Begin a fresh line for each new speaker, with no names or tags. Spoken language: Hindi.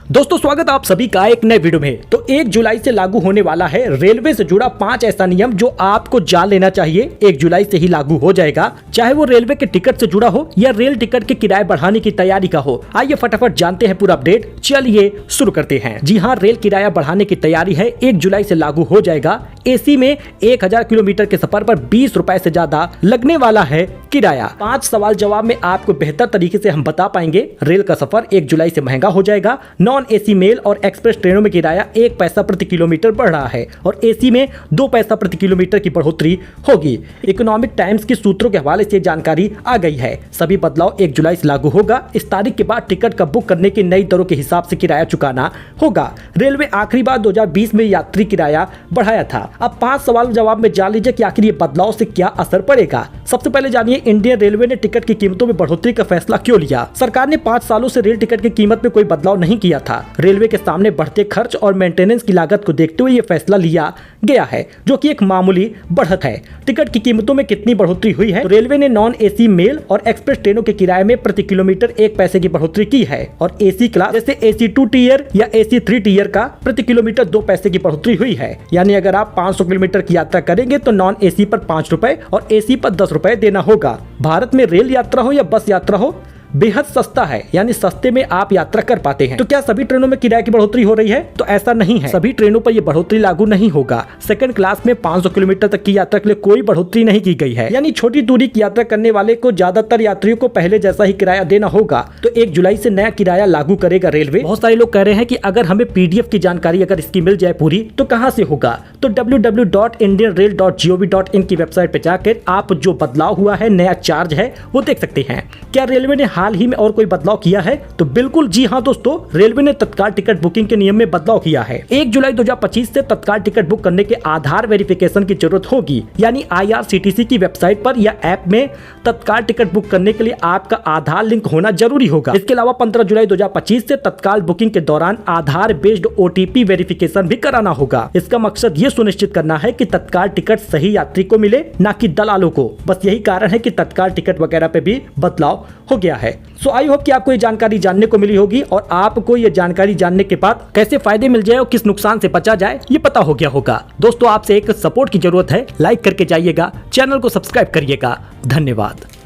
दोस्तों स्वागत आप सभी का एक नए वीडियो में। तो 1 जुलाई से लागू होने वाला है रेलवे से जुड़ा 5 ऐसा नियम जो आपको जान लेना चाहिए। 1 जुलाई से ही लागू हो जाएगा, चाहे वो रेलवे के टिकट से जुड़ा हो या रेल टिकट के किराए बढ़ाने की तैयारी का हो। आइए फटाफट जानते हैं पूरा अपडेट। चलिए शुरू करते हैं। जी हाँ, रेल किराया बढ़ाने की तैयारी है, 1 जुलाई से लागू हो जाएगा। एसी में 1000 किलोमीटर के सफर पर 20 रुपए से ज्यादा लगने वाला है किराया। 5 सवाल जवाब में आपको बेहतर तरीके से हम बता पाएंगे। रेल का सफर 1 जुलाई से महंगा हो जाएगा। नॉन एसी मेल और एक्सप्रेस ट्रेनों में किराया 1 पैसा प्रति किलोमीटर बढ़ रहा है और एसी में 2 पैसा प्रति किलोमीटर की बढ़ोतरी होगी। इकोनॉमिक टाइम्स के सूत्रों के हवाले से जानकारी आ गई है। सभी बदलाव 1 जुलाई से लागू होगा। इस तारीख के बाद टिकट का बुक करने की नई दरों के हिसाब से किराया चुकाना होगा। रेलवे आखिरी बार 2020 में यात्री किराया बढ़ाया था। अब 5 सवाल जवाब में जान लीजिए कि आखिर ये बदलाव से क्या असर पड़ेगा। सबसे पहले जानिए इंडियन रेलवे ने टिकट की कीमतों में बढ़ोतरी का फैसला क्यों लिया। सरकार ने 5 सालों से रेल टिकट की कीमत में कोई बदलाव नहीं किया था। रेलवे के सामने बढ़ते खर्च और मेंटेनेंस की लागत को देखते हुए ये फैसला लिया गया है, जो कि एक मामूली बढ़त है। टिकट की कीमतों में कितनी बढ़ोतरी हुई है? तो रेलवे ने नॉन एसी मेल और एक्सप्रेस ट्रेनों के किराए में प्रति किलोमीटर 1 पैसे की बढ़ोतरी की है और एसी क्लास जैसे एसी 2 टियर या एसी 3 टियर का प्रति किलोमीटर 2 पैसे की बढ़ोतरी हुई है। यानी अगर आप 500 किलोमीटर की यात्रा करेंगे तो नॉन एसी पर 5 रुपए और एसी पर 10 रुपए देना होगा। भारत में रेल यात्रा हो या बस यात्रा हो, बेहद सस्ता है, यानी सस्ते में आप यात्रा कर पाते हैं। तो क्या सभी ट्रेनों में किराए की बढ़ोतरी हो रही है? तो ऐसा नहीं है। सभी ट्रेनों पर यह बढ़ोतरी लागू नहीं होगा। सेकंड क्लास में 500 किलोमीटर तक की यात्रा के लिए कोई बढ़ोतरी नहीं की गई है। यानी छोटी दूरी की यात्रा करने वाले को ज्यादातर यात्रियों को पहले जैसा ही किराया देना होगा। तो 1 जुलाई से नया किराया लागू करेगा रेलवे। बहुत सारे लोग कह रहे हैं कि अगर हमें पीडीएफ की जानकारी अगर इसकी मिल जाए पूरी तो कहां से होगा। तो www.indianrail.gov.in की वेबसाइट पे जाकर आप जो बदलाव हुआ है, नया चार्ज है, वो देख सकते हैं। क्या रेलवे ने हाल ही में और कोई बदलाव किया है? तो बिल्कुल जी हाँ दोस्तों, रेलवे ने तत्काल टिकट बुकिंग के नियम में बदलाव किया है। 1 जुलाई 2025 से तत्काल टिकट बुक करने के आधार वेरिफिकेशन की जरूरत होगी। यानी IRCTC की वेबसाइट पर या ऐप में तत्काल टिकट बुक करने के लिए आपका आधार लिंक होना जरूरी होगा। इसके अलावा 15 जुलाई 2025 से तत्काल बुकिंग के दौरान आधार बेस्ड OTP वेरिफिकेशन भी कराना होगा। इसका मकसद ये सुनिश्चित करना है कि तत्काल टिकट सही यात्री को मिले, न कि दलालों को। बस यही कारण है कि तत्काल टिकट वगैरह पे भी बदलाव हो गया है। सो आई होप कि आपको ये जानकारी जानने को मिली होगी और आपको ये जानकारी जानने के बाद कैसे फायदे मिल जाए और किस नुकसान से बचा जाए ये पता हो गया होगा। दोस्तों आपसे एक सपोर्ट की जरूरत है, लाइक करके जाइएगा, चैनल को सब्सक्राइब करिएगा। धन्यवाद।